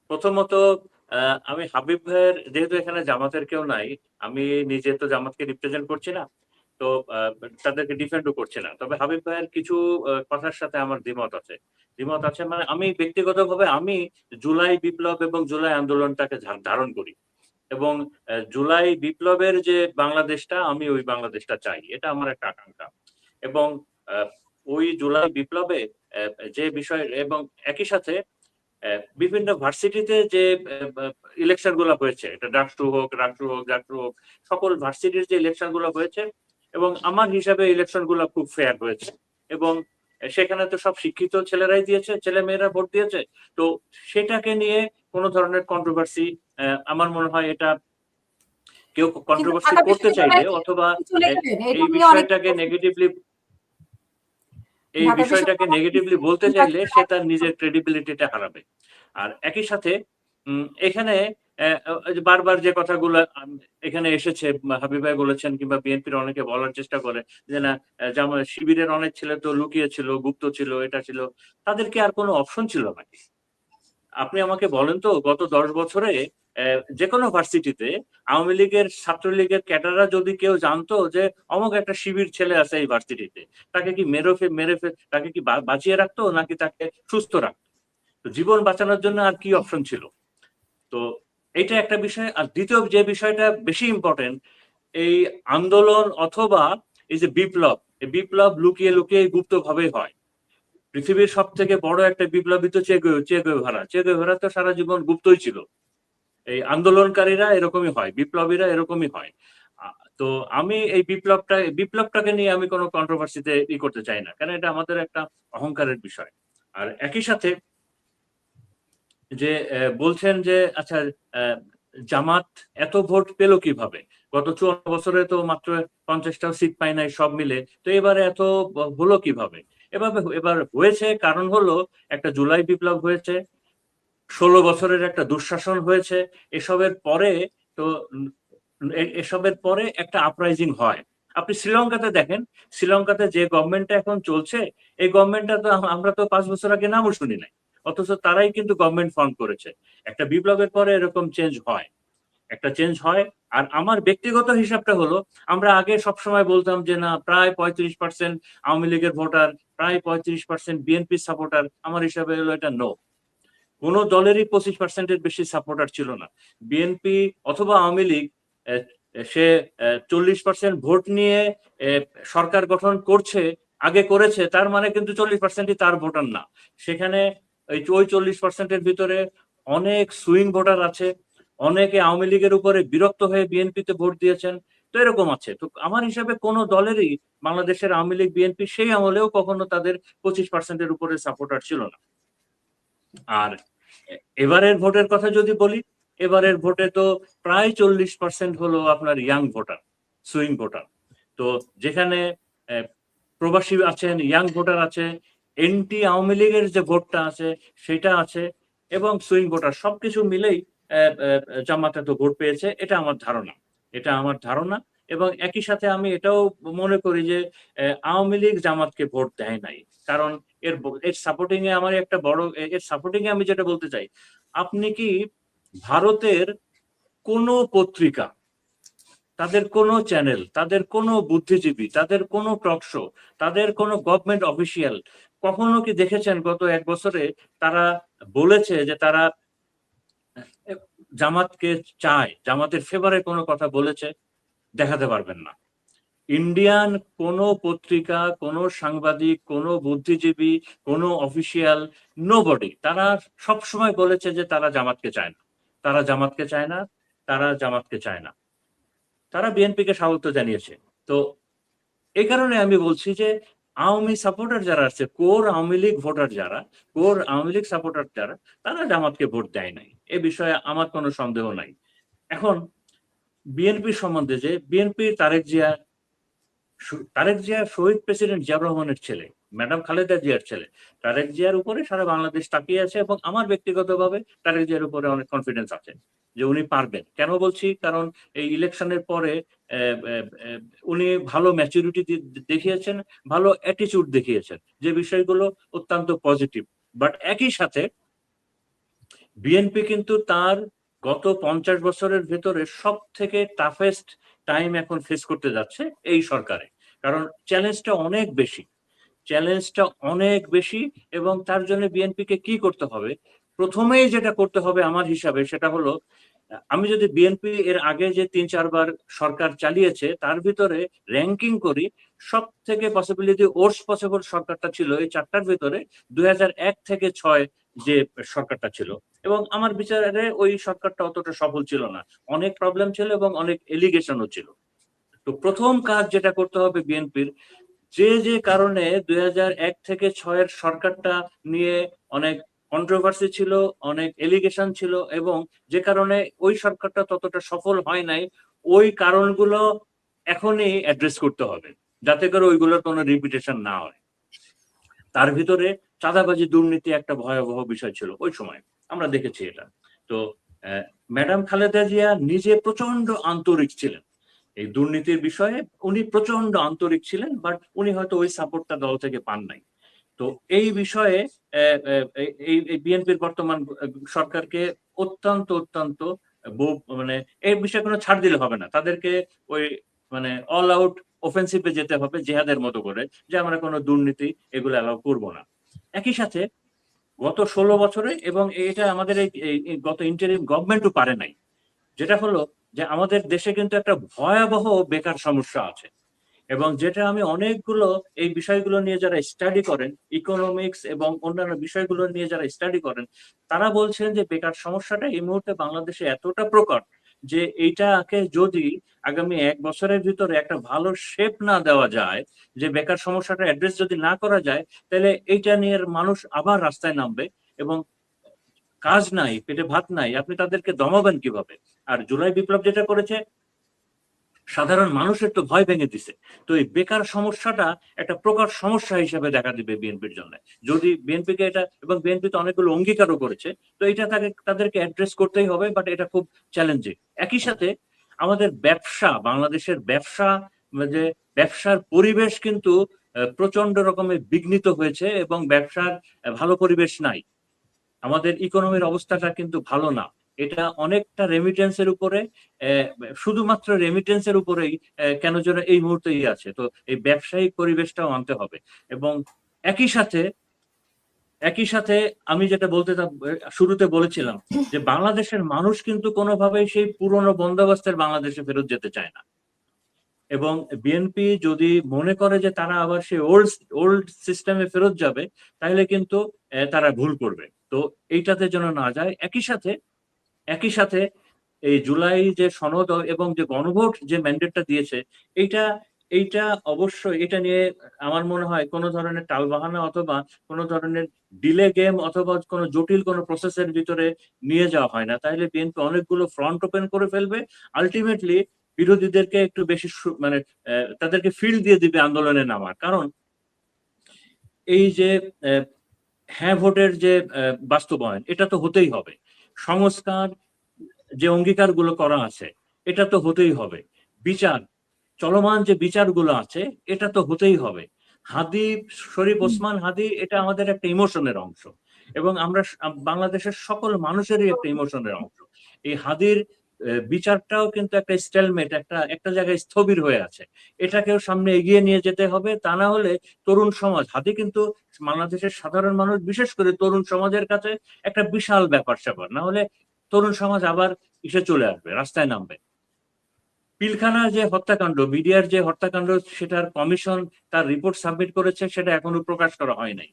প্রথমত আমি হাবিব ভাইয়ের, যেহেতু এখানে জামাতের কেউ নাই, আমি নিজে তো জামাতকে রিপ্রেজেন্ট করছি না, তো তাদেরকে ডিফেন্ডও করছি না। তবে হাবিব ভাইয়ের কিছু কথার সাথে আমার দ্বিমত আছে। দ্বিমত আছে মানে আমি ব্যক্তিগতভাবে আমি জুলাই বিপ্লব এবং জুলাই আন্দোলনটাকে ধারণ করি, এবং জুলাই বিপ্লবের যে বাংলাদেশটা, আমি ওই বাংলাদেশটা চাই, এটা আমার একটা আকাঙ্ক্ষা। এবং আহ, ওই জুলাই বিপ্লবে যে বিষয়, এবং একই সাথে বিভিন্ন ভার্সিটিতে যে ইলেকশন গুলো হয়েছে, এটা ডাকসু হোক, রাকসু হোক, সকল ভার্সিটির যে ইলেকশন গুলো হয়েছে, এবং আমার হিসাবে ইলেকশন গুলো খুব ফেয়ার হয়েছে। এবং সেখানে তো সব শিক্ষিত ছেলেরাই দিয়েছে, ছেলে মেয়েরা ভোট দিয়েছে। তো সেটাকে নিয়ে কোনো ধরনের কন্ট্রোভার্সি, আমার মনে হয় এটা কেউ কিন্তু কন্ট্রোভার্সি ঢাকা করতে চাইলে বিশ্ববিদ্যালয়ে অথবা চলে গেলেন, এটা এই নিয়ে অনেক বিষয়টাকে নেগেটিভলি ঢাকা বিশ্ববিদ্যালয় বলতে চাইলে সে তার নিজের ক্রেডিবিলিটিটা হারাবে। আর একই সাথে এখানে বারবার যে কথাগুলো এখানে এসেছে, হাবিব ভাই বলেছেন কিংবা বিএনপির অনেকে বলার চেষ্টা করে যে না, যেমন শিবিরের অনেক ছেলে তো লুকিয়ে ছিল, গুপ্ত ছিল, এটা ছিল, তাদেরকে আর কোনো অপশন ছিল নাকি? আপনি আমাকে বলেন তো, গত 10 বছরে যে কোনো ভার্সিটিতে আওয়ামী লীগের, ছাত্রলীগের ক্যাডাররা যদি কেউ জানতো যে অমুক একটা শিবির ছেলে আছে এই ভার্সিটিতে, তাকে কি তাকে কি বাঁচিয়ে রাখতো নাকি তাকে সুস্থ রাখতো? তো জীবন বাঁচানোর জন্য আর কি অপশন ছিল? তো এটা একটা বিষয়। আর দ্বিতীয় যে বিষয়টা বেশি ইম্পর্টেন্ট, এই আন্দোলন অথবা এই যে বিপ্লব, এই বিপ্লব লুকিয়ে লুকিয়ে গুপ্ত ভাবে হয়। পৃথিবীর সব থেকে বড় একটা বিপ্লবী তো চে গুয়েভারা তো সারা জীবন গুপ্তই ছিল। এই আন্দোলনকারীরা এরকমই হয়, বিপ্লবীরা এরকমই হয়। তো আমি এই বিপ্লবটাকে নিয়ে আমি কোনো কন্ট্রোভার্সিতে করতে চাই না, কারণ এটা আমাদের একটা অহংকারের বিষয়। আর একই সাথে যে বলছেন যে আচ্ছা, জামাত এত ভোট পেল কিভাবে? গত 54 বছরে তো মাত্র 50টাও সিট পাই নাই সব মিলে, তো এবারে এত হলো কিভাবে? এবার হয়েছে কারণ হলো একটা জুলাই বিপ্লব হয়েছে, 16 বছরের একটা দুঃশাসন হয়েছে। এসবের পরে তো এসবের পরে একটা আপরাইজিং হয়। আপনি শ্রীলঙ্কাতে দেখেন, শ্রীলঙ্কাতে যে গভর্নমেন্টটা এখন চলছে, এই গভর্নমেন্টটা তো আমরা তো 5 বছর আগে নামও শুনি নাই, অথচ তারাই কিন্তু গভর্নমেন্ট ফর্ম করেছে। একটা বিপ্লবের পরে এরকম চেঞ্জ হয়, একটা চেঞ্জ হয়। আর আমার ব্যক্তিগত হিসাবটা হলো, আমরা আগে সবসময় বলতাম যে না, প্রায় 35% আওয়ামী লীগের ভোটার, প্রায় 35% বিএনপি সাপোর্টার। আমার হিসাবে হলো এটা নো, কোন দলেরই 25%-এর বেশি সাপোর্টার ছিল না। বিএনপি অথবা আওয়ামী লীগ সে 40% ভোট নিয়ে সরকার গঠন করছে, আগে করেছে, তার মানে কিন্তু 40%ই তার ভোটার না। সেখানে ওই 40%-এর ভিতরে অনেক সুইং ভোটার আছে, অনেকে আওয়ামী লীগের উপরে বিরক্ত হয়ে বিএনপিতে ভোট দিয়েছেন। তো এরকম আছে। তো আমার হিসাবে কোন দলেরই, বাংলাদেশের আওয়ামী লীগ, বিএনপি সেই আমলেও কখনো তাদের 25%-এর উপরে সাপোর্টার ছিল না। আর এবারের ভোটের কথা যদি বলি, এবারের ভোটে তো প্রায় 40% হলো আপনার ইয়াং ভোটার, সুইং ভোটার। তো যেখানে প্রবাসী আছেন, ইয়াং ভোটার আছে, এনটি আওয়ামী লীগের যে ভোটটা আছে সেটা আছে, এবং সুইং ভোটার, সবকিছু মিলেই জামাত এত ভোট পেয়েছে, এটা আমার ধারণা। এটা আমার ধারণা। এবং একই সাথে আমি এটাও মনে করি যে আওয়ামী লীগ জামাতকে ভোট দেয় নাই, কারণ এর সাপোর্টিং এ আমার একটা বড়, এর সাপোর্টিং এ আমি যেটা বলতে চাই, আপনি কি ভারতের কোন পত্রিকা, তাদের কোন চ্যানেল, তাদের কোন বুদ্ধিজীবী, তাদের কোন টক শো, তাদের কোন গভর্নমেন্ট অফিসিয়াল কখনো কি দেখেছেন গত 1 বছরে তারা বলেছে যে তারা জামাতকে চায়, জামাতের ফেভারে কোনো কথা বলেছে? দেখাতে পারবেন না। ইন্ডিয়ান কোন পত্রিকা, কোন সাংবাদিক, কোন বুদ্ধিজীবী, কোন অফিসিয়াল, নোবডি, তারা সব সময় বলেছে যে তারা জামাতকে চায় না, তারা জামাতকে চায় না, তারা জামাতকে চায় না। তারা বিএনপিকে স্বাগত জানিয়েছে। তো এই কারণে আমি বলছি যে আওয়ামী সাপোর্টার যারা আছে, কোর আওয়ামী লীগ ভোটার যারা, কোর আওয়ামী লীগ সাপোর্টার যারা, তারা জামাতকে ভোট দেয় নাই, এ বিষয়ে আমার কোনো সন্দেহ নাই। এখন বিএনপির সম্বন্ধে, যে বিএনপির তারেক জিয়া শহীদ প্রেসিডেন্ট জিয়াউর রহমানের ছেলে, ম্যাডাম খালেদা জিয়ার ছেলে। তারেক জিয়ার উপরে সারা বাংলাদেশ তাকিয়ে আছে, এবং আমার ব্যক্তিগতভাবে তারেক জিয়ার উপরে অনেক কনফিডেন্স আছে যে উনি পারবেন। কেন বলছি? কারণ এই ইলেকশনের পরে উনি ভালো ম্যাচুরিটি দেখিয়েছেন, ভালো অ্যাটিচিউড দেখিয়েছেন, যে বিষয়গুলো অত্যন্ত পজিটিভ। বাট একই সাথে বিএনপি কিন্তু তার গত 50 বছরের ভেতরে সব থেকে টাফেস্ট টাইম এখন ফেস করতে যাচ্ছে এই সরকারে, কারণ চ্যালেঞ্জটা অনেক বেশি, চ্যালেঞ্জটা অনেক বেশি। এবং তার জন্য বিএনপিকে কি করতে হবে, প্রথমেই যেটা করতে হবে আমার হিসাবে সেটা হলো, আমি যদি বিএনপি এর আগে যে 3-4 বার সরকার চালিয়েছে তার ভিতরে র্যাঙ্কিং করি, সব থেকে পসিবিলিটি ওর্স পসিবল সরকারটা ছিল এই চারটার ভিতরে 2001 থেকে 6 যে সরকারটা ছিল। এবং আমার বিচারে ওই সরকারটা অতটা সফল ছিল না, অনেক প্রবলেম ছিল এবং অনেক এলিগেশনও ছিল। তো প্রথম কাজ যেটা করতে হবে বিএনপির, যে যে কারণে 2001 থেকে 6 সরকারটা নিয়ে অনেক কন্ট্রোভার্সি ছিল, অনেক এলিগেশন ছিল, এবং যে কারণে ওই সরকারটা ততটা সফল হয় নাই, ওই কারণগুলো এখনই অ্যাড্রেস করতে হবে যাতে করে ওইগুলোর কোনো রিপিটেশন না হয়। তার ভিতরে চাঁদাবাজি দুর্নীতি একটা ভয়াবহ বিষয় ছিল ওই সময়, আমরা দেখেছি এটা। তো ম্যাডাম খালেদা জিয়া নিজে প্রচন্ড আন্তরিক ছিলেন এই দুর্নীতির বিষয়ে, উনি প্রচন্ড আন্তরিক ছিলেন, বাট উনি হয়তো ওই সাপোর্টটা দল থেকে পান নাই। তো এই বিষয়ে এই বিএনপির বর্তমান সরকারকে অত্যন্ত অত্যন্ত মানে এই বিষয়ে কোনো ছাড় দিলে হবে না, তাদেরকে ওই মানে অল আউট অফেন্সিভে যেতে হবে জেহাদের মতো করে, যে আমরা কোনো দুর্নীতি এগুলো অ্যালাউ করবো না। একই সাথে গত 16 বছরে, এবং এটা আমাদের এই গত ইন্টারিম গভর্নমেন্টও পারে নাই, যেটা হলো যে আমাদের দেশে কিন্তু একটা ভয়াবহ বেকার সমস্যা আছে। এবং যেটা আমি অনেকগুলো এই বিষয়গুলো নিয়ে যারা স্টাডি করেন, ইকোনমিক্স এবং অন্যান্য বিষয়গুলো নিয়ে যারা স্টাডি করেন, তারা বলছেন যে বেকার সমস্যাটা এই মুহূর্তে বাংলাদেশে এতটা প্রকট যে এইটাকে যদি আগামী 1 বছরের ভিতরে একটা ভালো শেপ না দেওয়া যায়, যে বেকার সমস্যাটা অ্যাড্রেস যদি না করা যায়, তাহলে এইটা নিয়ে মানুষ আবার রাস্তায় নামবে। এবং কাজ নাই, পেটে ভাত নাই, আপনি তাদেরকে দমাবেন কিভাবে? আর জুলাই বিপ্লব যেটা করেছে, সাধারণ মানুষের তো ভয় ভেঙে দিছে। তো এই বেকার সমস্যাটা একটা প্রকার সমস্যা হিসেবে দেখা দিবে বিএনপির জন্য, যদি বিএনপিকে এটা, এবং বিএনপি তো অনেকগুলো অঙ্গীকারও করেছে, তো এটা তাদেরকে অ্যাড্রেস করতেই হবে, বাট এটা খুব চ্যালেঞ্জিং। একই সাথে আমাদের ব্যবসা, বাংলাদেশের ব্যবসা, যে ব্যবসার পরিবেশ কিন্তু প্রচন্ড রকমের বিঘ্নিত হয়েছে, এবং ব্যবসার ভালো পরিবেশ নাই, আমাদের ইকোনমির অবস্থাটা কিন্তু ভালো না। এটা অনেকটা রেমিটেন্সের উপরে, শুধুমাত্র রেমিটেন্সের উপরেই কেন যেন এই মুহূর্তেই আছে। তো এই ব্যবসায়িক পরিবেশটাও আনতে হবে। এবং একই সাথে একই সাথে আমি যেটা শুরুতে বলেছিলাম, যে বাংলাদেশের মানুষ কিন্তু কোনোভাবেই সেই পুরনো বন্দোবস্তের বাংলাদেশে ফেরত যেতে চায় না। এবং বিএনপি যদি মনে করে যে তারা আবার সেই ওল্ড ওল্ড সিস্টেমে ফেরত যাবে, তাহলে কিন্তু তারা ভুল করবে। তো এইটাতে যেন না যায়। একই সাথে এই জুলাই যে সনদ এবং যে গণভোট যে ম্যান্ডেটটা দিয়েছে, এইটা এইটা অবশ্যই, এটা নিয়ে আমার মনে হয় কোনো ধরনের টালবাহানা অথবা কোনো ধরনের ডিলে গেম অথবা কোনো জটিল কোনো প্রসেসের ভিতরে নিয়ে যাওয়া হয় না, তাহলে বিএনপি অনেকগুলো ফ্রন্ট ওপেন করে ফেলবে। আলটিমেটলি বিরোধীদেরকে একটু বেশি মানে তাদেরকে ফিল্ড দিয়ে দিবে আন্দোলনে নামার। কারণ এই যে হ্যাঁ ভোটের যে বাস্তবায়ন, এটা তো হতেই হবে। সংস্কার যে অঙ্গীকারগুলো করা আছে, এটা তো হতেই হবে। বিচার, চলমান যে বিচারগুলো আছে, এটা তো হতেই হবে। হাদি, শরীফ ওসমান হাদি, এটা আমাদের একটা ইমোশনের অংশ, এবং আমরা বাংলাদেশের সকল মানুষেরই একটা ইমোশনের অংশ। এই হাদির বিচারটাও কিন্তু একটা স্টেলমেট, একটা একটা জায়গায় স্থবির হয়ে আছে, এটাকেও সামনে এগিয়ে নিয়ে যেতে হবে। তা না হলে তরুণ সমাজ, হাদি কিন্তু বাংলাদেশের সাধারণ মানুষ, বিশেষ করে তরুণ সমাজের কাছে একটা বিশাল ব্যাপার স্যাপার, না হলে তরুণ সমাজ আবার ইসে চলে আসবে, রাস্তায় নামবে। পিলখানার যে হত্যাকাণ্ড, বিডিআর যে হত্যাকাণ্ড, সেটার কমিশন তার রিপোর্ট সাবমিট করেছে, সেটা এখনো প্রকাশ করা হয় নাই।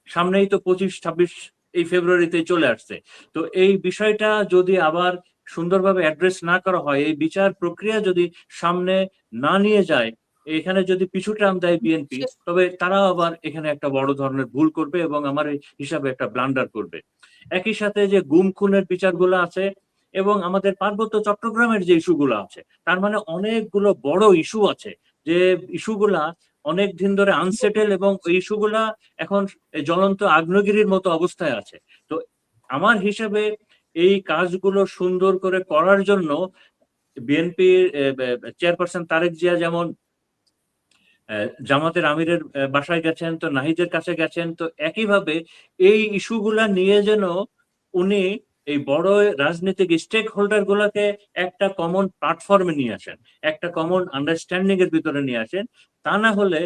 সামনেই তো 25-26 এই ফেব্রুয়ারিতে চলে আসছে। তো এই বিষয়টা যদি আবার সুন্দরভাবে অ্যাড্রেস না করা হয়, এই বিচার প্রক্রিয়া যদি সামনে না নিয়ে যায়, এখানে যদি পিছু টান দেয় বিএনপি, তবে তারাও আবার এখানে একটা বড় ধরনের ভুল করবে এবং আমার হিসাবে একটা ব্লান্ডার করবে। একই সাথে যে গুম খুনের বিচারগুলো আছে, এবং আমাদের পার্বত্য চট্টগ্রামের যে ইস্যুগুলো আছে, তার মানে অনেকগুলো বড় ইস্যু আছে, যে ইস্যুগুলা অনেক দিন ধরে আনসেটেল, এবং এই ইস্যুগুলা এখন জ্বলন্ত আগ্নেয়গিরির মতো অবস্থায় আছে। তো আমার হিসাবে এই কাজগুলো সুন্দর করে করার জন্য বিএনপির চেয়ারপারসন তারেক জিয়া যেমন জামাতের আমিরের বাসায় গেছেন, তো নাহিদের কাছে গেছেন, তো একইভাবে এই ইস্যুগুলা নিয়ে যেন উনি এই বড় রাজনৈতিক স্টেক হোল্ডার গুলোকে একটা কমন প্ল্যাটফর্মে নিয়ে আসেন, একটা কমন আন্ডারস্ট্যান্ডিং এর ভিতরে নিয়ে আসেন। তা না হলে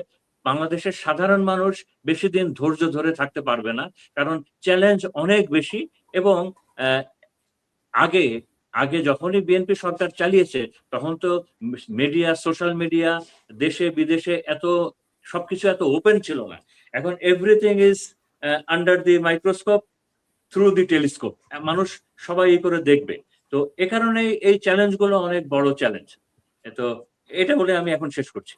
বাংলাদেশের সাধারণ মানুষ বেশি দিন ধৈর্য ধরে থাকতে পারবে না, কারণ চ্যালেঞ্জ অনেক বেশি। এবং আহ, আগে আগে যখনই বিএনপি সরকার চালিয়েছে তখন তো মিডিয়া, সোশ্যাল মিডিয়া, দেশে বিদেশে সবকিছু এত ওপেন ছিল না। এখন everything is under the microscope, through the telescope, মানুষ সবাই এই করে দেখবে। তো এ কারণে এই চ্যালেঞ্জ গুলো অনেক বড় চ্যালেঞ্জ। তো এটা বলে আমি এখন শেষ করছি।